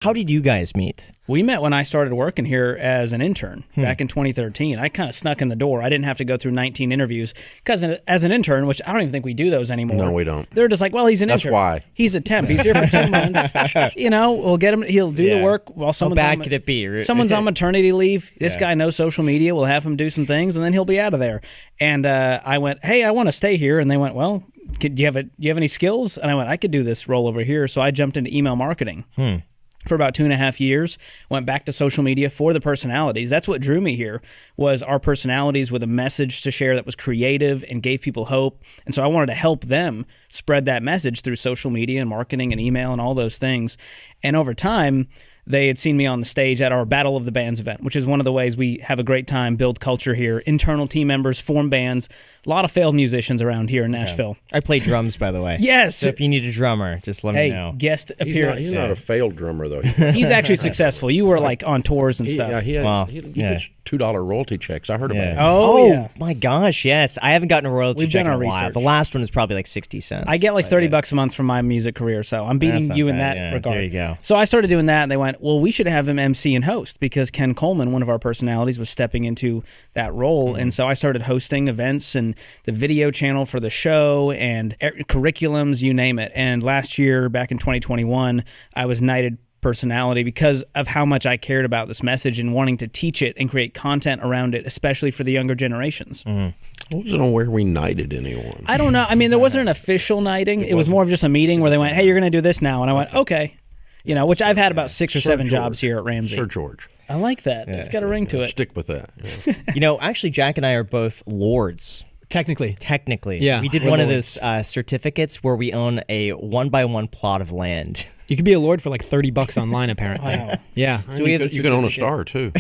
How did you guys meet? We met when I started working here as an intern back in 2013. I kind of snuck in the door. I didn't have to go through 19 interviews because as an intern, which I don't even think we do those anymore. No, we don't. They're just like, well, he's an intern. That's why. He's a temp. He's here for 2 months. We'll get him. He'll do the work while someone's How bad could it be? Someone's on maternity leave. This guy knows social media. We'll have him do some things, and then he'll be out of there. And I went, hey, I want to stay here. And they went, well, do you have any skills? And I went, I could do this role over here. So I jumped into email marketing. For about 2.5 years, went back to social media for the personalities. That's what drew me here, was our personalities with a message to share that was creative and gave people hope. And so I wanted to help them spread that message through social media and marketing and email and all those things. And over time, they had seen me on the stage at our Battle of the Bands event, which is one of the ways we have a great time, build culture here. Internal team members form bands. A lot of failed musicians around here in Nashville. I play drums, by the way. Yes. So if you need a drummer, just let me know. Guest appearance. He's not a failed drummer, though. He's actually successful. You were like on tours and stuff. Yeah, he gets $2 royalty checks. I heard about it. Oh, my gosh, yes. I haven't gotten a royalty check in a while. Research. The last one is probably like 60 cents. I get like $30 a month from my music career, so I'm beating you in that regard. There you go. So I started doing that, and they went, well, we should have him MC and host, because Ken Coleman, one of our personalities, was stepping into that role. And so I started hosting events and the video channel for the show and curriculums, you name it. And last year, back in 2021, I was knighted personality because of how much I cared about this message and wanting to teach it and create content around it, especially for the younger generations. I wasn't aware we knighted anyone. I don't know. I mean, there wasn't an official knighting. It was more of just a meeting where they went, hey, you're going to do this now. And I went, okay. Which I've had about 6 or 7 jobs here at Ramsey. Sir George. I like that. It's got a ring to it. Stick with that. Actually, Jack and I are both lords. Technically. Yeah. We did one of those certificates where we own a 1-by-1 plot of land. You could be a lord for like $30 online, apparently. Wow. Yeah. So we have you can own a star, too.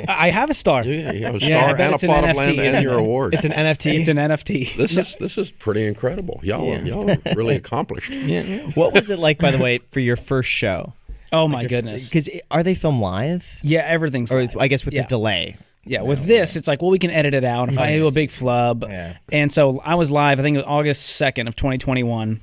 I have a star. Yeah, you have a star and a plot of land and your award. It's an NFT. It's an NFT. This is pretty incredible. Y'all are really accomplished. What was it like, by the way, for your first show? Oh, my goodness. Because are they filmed live? Yeah, everything's live. I guess with the delay. Yeah, with this, it's like, well, we can edit it out. If I do a big flub. And so I was live, I think it was August 2nd of 2021.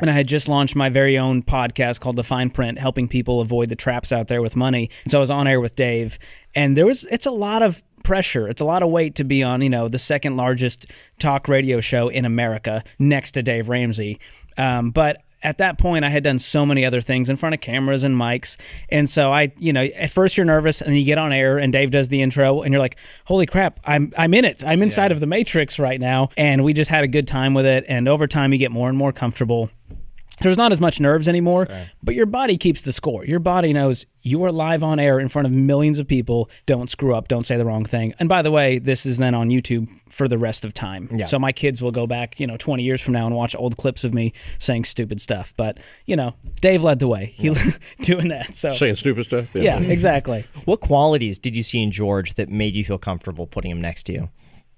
And I had just launched my very own podcast called The Fine Print, helping people avoid the traps out there with money. And so I was on air with Dave. And it's a lot of pressure. It's a lot of weight to be on, the second largest talk radio show in America next to Dave Ramsey. But at that point, I had done so many other things in front of cameras and mics. And so at first you're nervous, and then you get on air and Dave does the intro and you're like, holy crap, I'm in it. I'm inside of the Matrix right now. And we just had a good time with it. And over time, you get more and more comfortable. There's not as much nerves anymore, but your body keeps the score. Your body knows you are live on air in front of millions of people. Don't screw up. Don't say the wrong thing. And by the way, this is then on YouTube for the rest of time. Yeah. So my kids will go back, 20 years from now and watch old clips of me saying stupid stuff. But, Dave led the way. He doing that. So saying stupid stuff? Yeah, exactly. What qualities did you see in George that made you feel comfortable putting him next to you?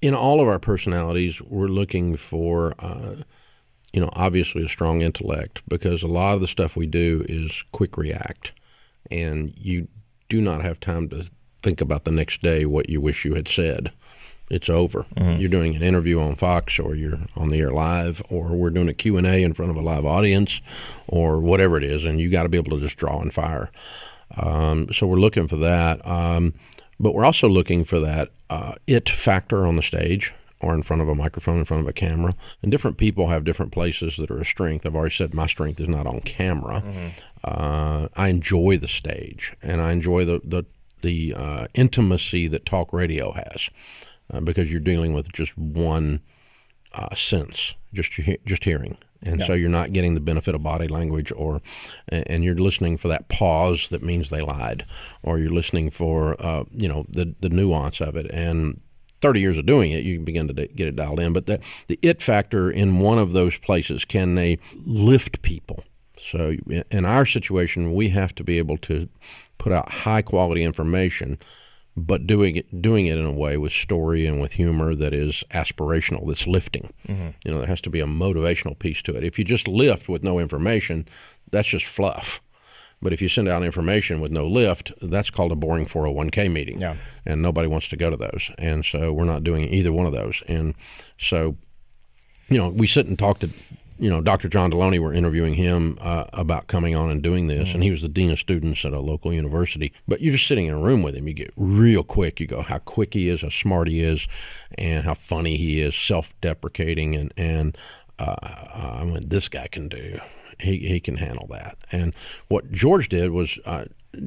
In all of our personalities, we're looking for obviously a strong intellect, because a lot of the stuff we do is quick react, and you do not have time to think about the next day what you wish you had said. It's over. You're doing an interview on Fox, or you're on the air live, or we're doing a Q&A in front of a live audience, or whatever it is, and you got to be able to just draw and fire. So we're looking for that, but we're also looking for that it factor on the stage, or in front of a microphone, in front of a camera. And different people have different places that are a strength. I've already said my strength is not on camera. I enjoy the stage, and I enjoy the intimacy that talk radio has, because you're dealing with just one sense, just hearing. And so you're not getting the benefit of body language, and you're listening for that pause that means they lied, or you're listening for the nuance of it. And 30 years of doing it, you can begin to get it dialed in. But the it factor in one of those places, can they lift people? So in our situation, we have to be able to put out high quality information, but doing it in a way with story and with humor that is aspirational, that's lifting. There has to be a motivational piece to it. If you just lift with no information, that's just fluff. But if you send out information with no lift, that's called a boring 401k meeting. And nobody wants to go to those. And so we're not doing either one of those. And so, we sit and talk to Dr. John Deloney were interviewing him about coming on and doing this, and he was the dean of students at a local university. But you're just sitting in a room with him. You get real quick. You go how quick he is, how smart he is, and how funny he is, self-deprecating, and I went, this guy can do. He can handle that. And what George did was.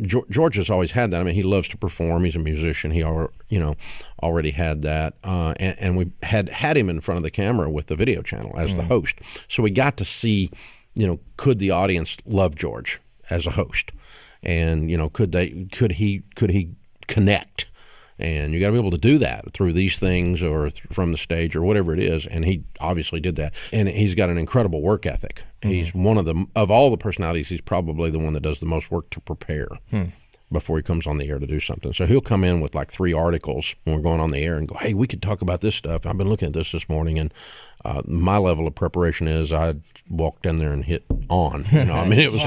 George has always had that. I mean, he loves to perform. He's a musician. He already had that, and we had him in front of the camera with the video channel as the host. So we got to see, could the audience love George as a host, and could he connect? And you got to be able to do that through these things or from the stage or whatever it is. And he obviously did that. And he's got an incredible work ethic. He's one of all the personalities, he's probably the one that does the most work to prepare before he comes on the air to do something. So he'll come in with like 3 articles when we're going on the air and go, hey, we could talk about this stuff. I've been looking at this morning, and my level of preparation is I walked in there and hit on. I mean, it was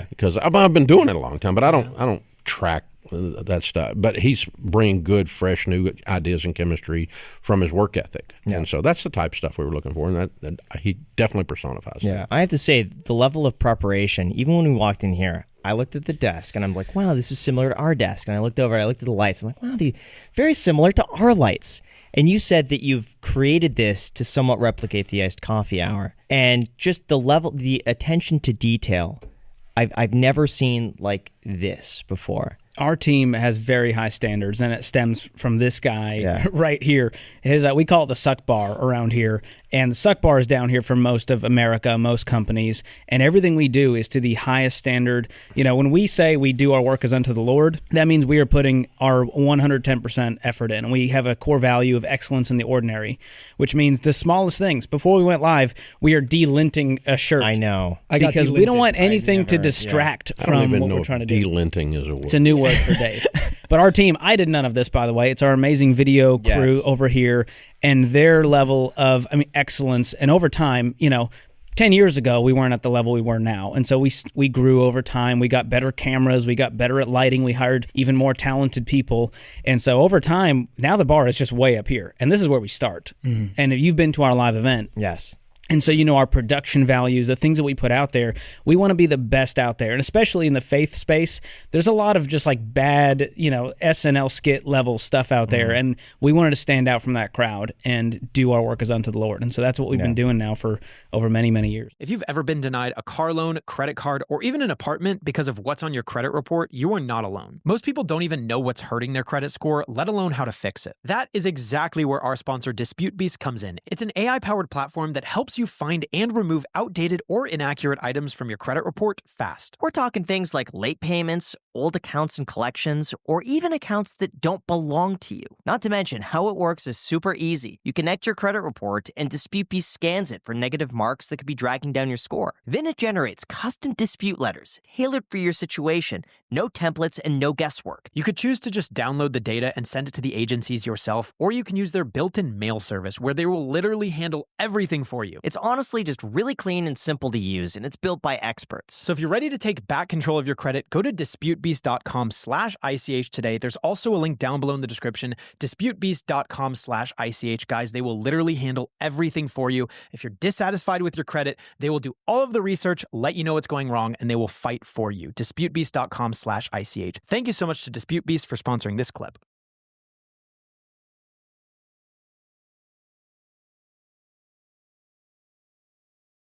because I've been doing it a long time, but I don't track that stuff. But he's bringing good, fresh, new ideas and chemistry from his work ethic. And so that's the type of stuff we were looking for, and that he definitely personifies. Yeah, I have to say, the level of preparation, even when we walked in here, I looked at the desk, and I'm like, wow, this is similar to our desk. And I looked over, I looked at the lights. I'm like, wow, very similar to our lights. And you said that you've created this to somewhat replicate the iced coffee hour. And just the attention to detail, I've never seen like this before. Our team has very high standards, and it stems from this guy right here. We call it the suck bar around here, and the suck bar is down here for most of America, most companies, and everything we do is to the highest standard. When we say we do our work as unto the Lord, that means we are putting our 110% effort in. We have a core value of excellence in the ordinary, which means the smallest things. Before we went live, we are delinting a shirt. I know. Because we don't want anything to distract from what we're trying to do. Delinting is a word. It's a new word for Dave. But our team, I did none of this, by the way. It's our amazing video crew over here, and their level of excellence. And over time, 10 years ago, we weren't at the level we were now. And so we grew over time. We got better cameras. We got better at lighting. We hired even more talented people. And so over time, now the bar is just way up here. And this is where we start. Mm-hmm. And if you've been to our live event. Yes. And so, our production values, the things that we put out there, we want to be the best out there. And especially in the faith space, there's a lot of just like bad, SNL skit level stuff out there. And we wanted to stand out from that crowd and do our work as unto the Lord. And so that's what we've been doing now for over many, many years. If you've ever been denied a car loan, credit card, or even an apartment because of what's on your credit report, you are not alone. Most people don't even know what's hurting their credit score, let alone how to fix it. That is exactly where our sponsor Dispute Beast comes in. It's an AI-powered platform that helps you find and remove outdated or inaccurate items from your credit report fast. We're talking things like late payments, old accounts and collections, or even accounts that don't belong to you. Not to mention, how it works is super easy. You connect your credit report, and Dispute Beast scans it for negative marks that could be dragging down your score. Then it generates custom dispute letters, tailored for your situation, no templates and no guesswork. You could choose to just download the data and send it to the agencies yourself, or you can use their built-in mail service where they will literally handle everything for you. It's honestly just really clean and simple to use, and it's built by experts. So if you're ready to take back control of your credit, go to disputebeast.com/ICH today. There's also a link down below in the description, disputebeast.com/ICH. Guys, they will literally handle everything for you. If you're dissatisfied with your credit, they will do all of the research, let you know what's going wrong, and they will fight for you. disputebeast.com/ICH. Thank you so much to Dispute Beast for sponsoring this clip.